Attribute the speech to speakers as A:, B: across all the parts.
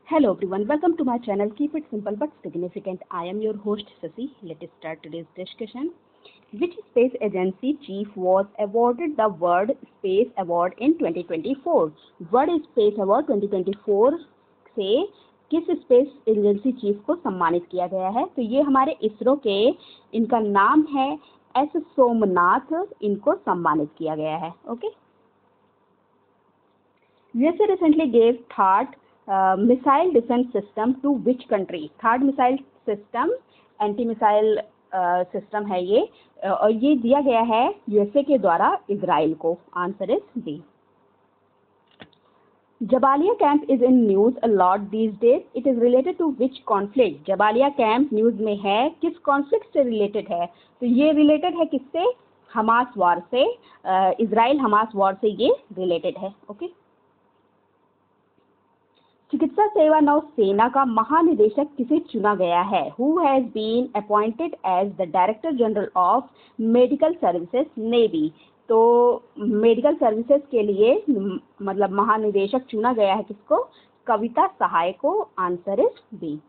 A: Hello everyone, welcome to my channel. Keep it simple but significant. I am your host Sasi. Let us start today's discussion. Which space agency chief was awarded the World Space Award in 2024? World Space Award 2024 से किस space agency chief को सम्मानित किया गया है? तो ये हमारे इसरो के, इनका नाम है एस सोमनाथ, इनको सम्मानित किया गया है. Okay. USA recently gave THAAD missile defense system to which country? THAAD missile system anti-missile system है ये, और ये दिया गया है USA के द्वारा इजराइल को. Answer is D. Jabalia camp is in news a lot these days. It is related to which conflict? Jabalia camp news में है, किस कॉन्फ्लिक्ट से रिलेटेड है? तो ये रिलेटेड है किससे? हमास वॉर से. इजराइल हमास वॉर से ये रिलेटेड है. ओके. चिकित्सा सेवा नौ सेना का महानिदेशक किसे चुना गया है? Who has been appointed as the Director General of Medical Services Navy? तो मेडिकल सर्विसेज के लिए मतलब महानिदेशक चुना गया है किसको? कविता सहाय को. Answer is B.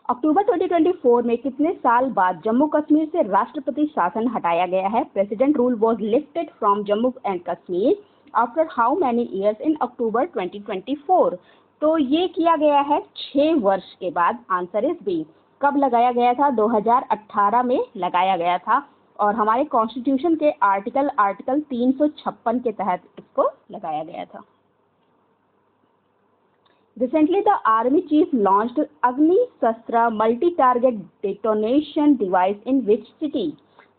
A: अक्टूबर 2024 में कितने साल बाद जम्मू कश्मीर से राष्ट्रपति शासन हटाया गया है? President rule was lifted from Jammu and Kashmir after how many years in October 2024? तो ये किया गया है 6 वर्ष के बाद. Answer is B. कब लगाया गया था? 2018 में लगाया गया था, और हमारे कॉन्स्टिट्यूशन के आर्टिकल 356 के तहत इसको लगाया गया था. Recently, the Army Chief launched Agnishastra multi target detonation device in which city?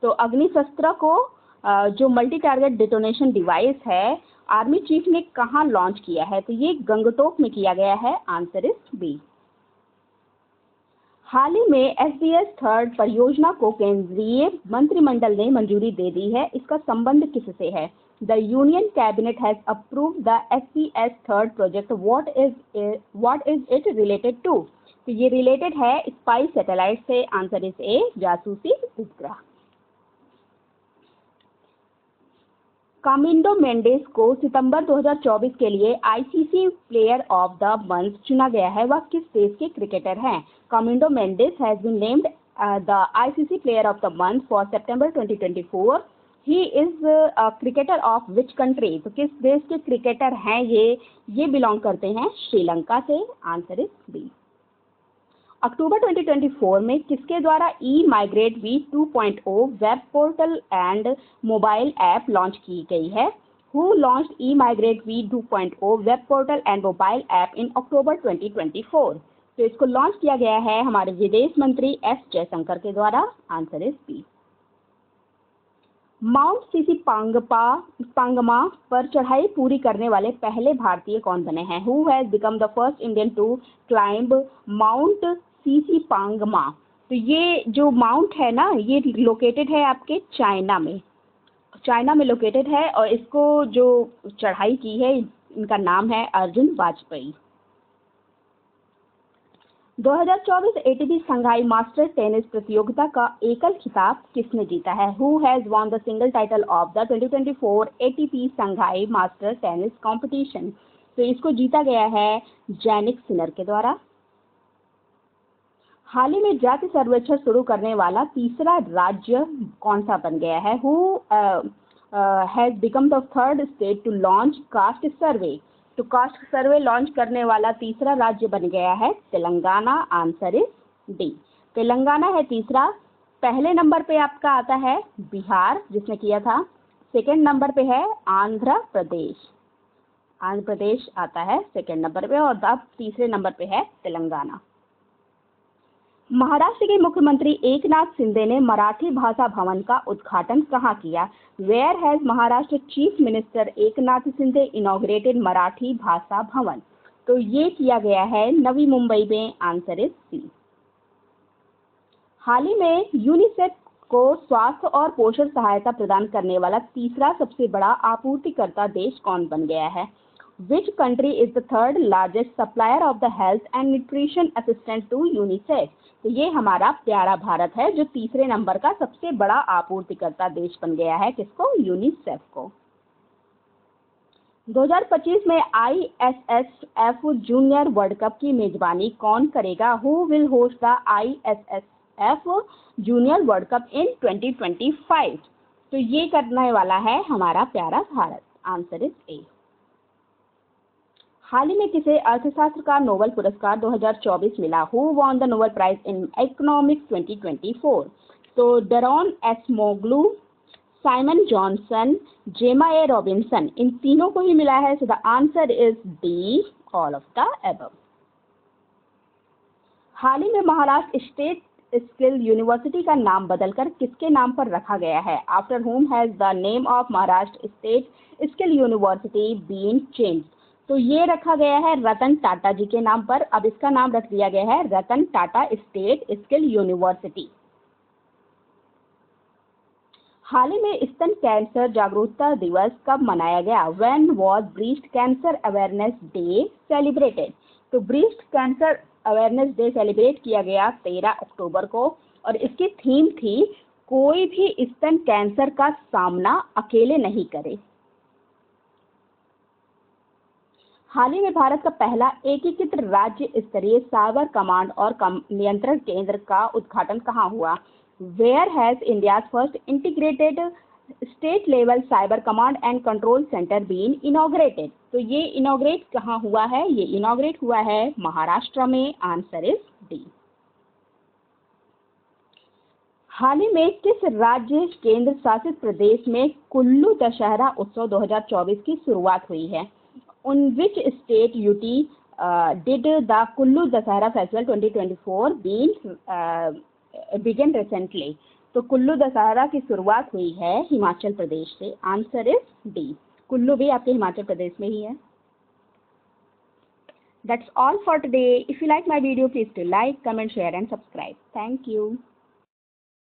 A: तो अग्निशस्त्र को जो मल्टी टारगेट डेटोनेशन डिवाइस है, आर्मी चीफ ने कहाँ लॉन्च किया है? तो ये गंगटोक में किया गया है. Answer is B. हाल ही में SBS थर्ड परियोजना को केंद्रीय मंत्रिमंडल ने मंजूरी दे दी है. इसका संबंध किससे है? The union cabinet has approved the SBS third project. What is it related to? तो ये रिलेटेड है स्पाइस सैटेलाइट से. Answer is A. जासूसी उपग्रह. कामिंडो मेंडेस को सितंबर 2024 के लिए ICC player of the month चुना गया है. वह किस देश के क्रिकेटर हैं? Kamindu Mendis has been named the ICC player of the month for September 2024. He is a cricketer of which country? तो किस देश के क्रिकेटर हैं ये बिलोंग करते हैं श्रीलंका से. Answer is B. अक्टूबर 2024 में किसके द्वारा E-Migrate V 2.0 web portal and mobile app launch की गई है? Who launched E-Migrate V 2.0 web portal and mobile app in October 2024? तो इसको लॉन्च किया गया है हमारे विदेश मंत्री एस जयशंकर के द्वारा. Answer is B. Mount Shishapangma पर चढ़ाई पूरी करने वाले पहले भारतीय कौन बने हैं? Who has become the first Indian to climb Mount Shishapangma? तो ये जो माउंट है ना, ये लोकेटेड है आपके चाइना में लोकेटेड है, और इसको जो चढ़ाई की है इनका नाम है अर्जुन वाजपेयी. 2024 ATP संघाई मास्टर टेनिस प्रतियोगिता का एकल खिताब किसने जीता है? Who has won the single title of the 2024 ATP Shanghai master tennis competition? तो इसको जीता गया है जैनिक सिनर के द्वारा. हाल ही में जाति सर्वेक्षण शुरू करने वाला तीसरा राज्य कौन सा बन गया है? Who has become the third state to launch caste survey? तो कास्ट सर्वे लॉन्च करने वाला तीसरा राज्य बन गया है Telangana. Answer is D. Telangana है तीसरा. पहले नंबर पे आपका आता है बिहार जिसने किया था. सेकंड नंबर पे है आंध्र प्रदेश आता है सेकंड नंबर पे, और अब तीसरे नंबर पे है तेलंगाना. महाराष्ट्र के मुख्यमंत्री एकनाथ शिंदे ने मराठी भाषा भवन का उद्घाटन कहाँ किया? Where has Maharashtra chief minister Eknath Shinde inaugurated Marathi Bhasha Bhavan? तो ये किया गया है नवी मुंबई में. आंसर इज सी. हाल ही में यूनिसेफ को स्वास्थ्य और पोषण सहायता प्रदान करने वाला तीसरा सबसे बड़ा आपूर्तिकर्ता देश कौन बन गया है? Which country is the third largest supplier of the health and nutrition assistance to UNICEF? तो ये हमारा प्यारा भारत है जो तीसरे नंबर का सबसे बड़ा आपूर्तिकर्ता देश बन गया है. किसको? यूनिसेफ को. 2025 में ISSF जूनियर वर्ल्ड कप की मेजबानी कौन करेगा? Who will host the ISSF junior world cup in 2025? तो ये करने वाला है हमारा प्यारा भारत। Answer is A. हाल ही में किसे अर्थशास्त्र का नोबेल पुरस्कार 2024 मिला? Who won the Nobel prize in economics 2024? तो डरॉन एसमोग्लू, साइमन जॉनसन, जेमा ए रॉबिन्सन, इन तीनों को ही मिला है। So the answer is D, all of the above. हाल ही में महाराष्ट्र स्टेट स्किल यूनिवर्सिटी का नाम बदलकर किसके नाम पर रखा गया है? After whom has the name of Maharashtra state skill university been change? तो ये रखा गया है रतन टाटा जी के नाम पर। अब इसका नाम रख दिया गया है Ratan Tata state skill university. हाल ही में स्तन कैंसर जागरूकता दिवस कब मनाया गया? When was breast cancer awareness day celebrated? तो breast cancer awareness day celebrate किया गया 13 अक्टूबर को, और इसकी थीम थी कोई भी स्तन कैंसर का सामना अकेले नहीं करे। हाल ही में भारत का पहला एकीकृत राज्य स्तरीय साइबर कमांड और नियंत्रण केंद्र का उद्घाटन कहाँ हुआ? Where has India's first integrated state level cyber command and control center been inaugurated? तो ये इनॉग्रेट कहाँ हुआ है? ये इनॉग्रेट हुआ है महाराष्ट्र में। Answer is D. हाल ही में किस राज्य केंद्र शासित प्रदेश में कुल्लू दशहरा उत्सव 2024 की शुरुआत हुई है? On which state UT did the Kullu Dasahara Festival 2024 begin recently? तो कुल्लू दशहरा की शुरुआत हुई है हिमाचल प्रदेश से। Answer is D. कुल्लू भी आपके हिमाचल प्रदेश में ही है। That's all for today. If you like my video, please do like, comment, share and subscribe. Thank you.